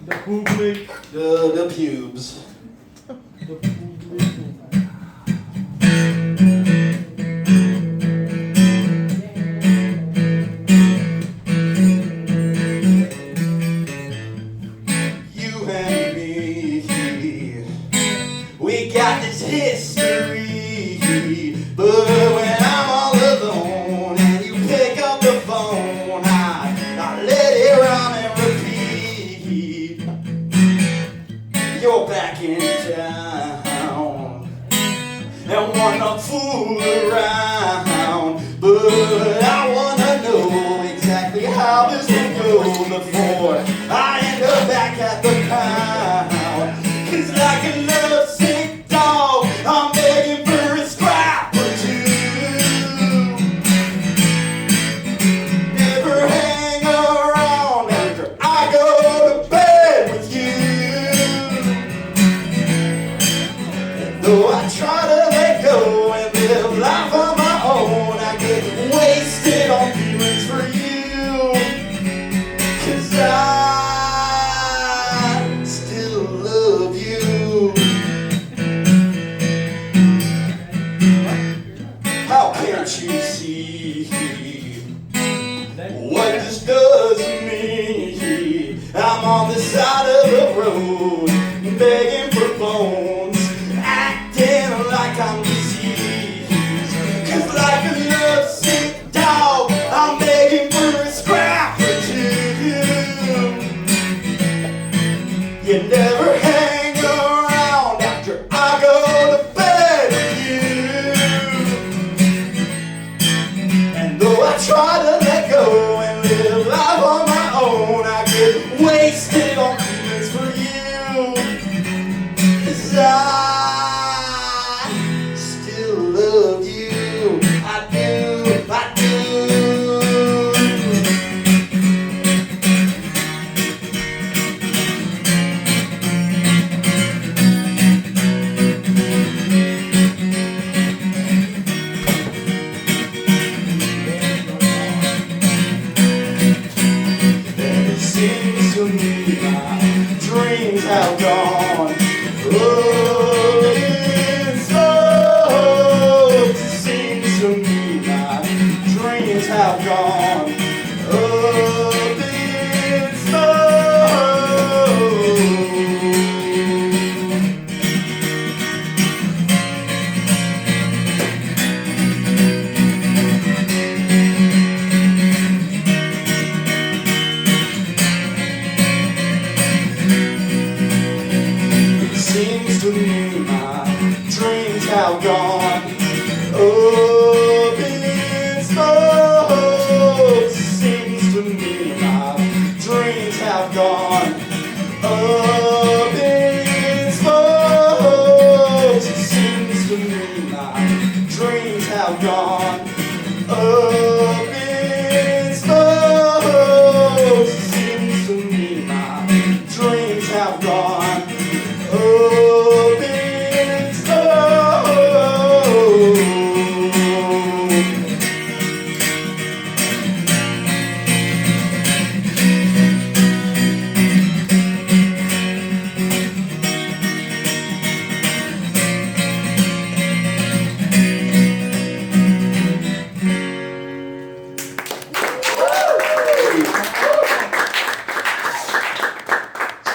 The public. The pubes. The public. You and me, we got this history. But when I'm all alone and you pick up the phone, I let it run and repeat. You're back in town and wanna fool around, but I wanna know exactly how this will go before I end up back at the pound. 'Cause like a lovesick dog, I'm begging for a scrap or two. Never hang around after I go to bed with you. And though I try to let go and live life on my own, I get wasted on feelings for you. 'Cause I still love you. How can't you see what this does to me? I'm on the side of the road, begging for phones, acting like I'm diseased. 'Cause like a lovesick dog, I'm begging for a scrap or two. You never hang around after I go to bed with you. And though I try to let go and live life on my own, I get wasted on feelings for you. 'Cause I still love you. I do, I do. And it seems to me my dreams have gone. Oh, it's slow. It seems to me my dreams have gone. Oh, it's slow. It seems to me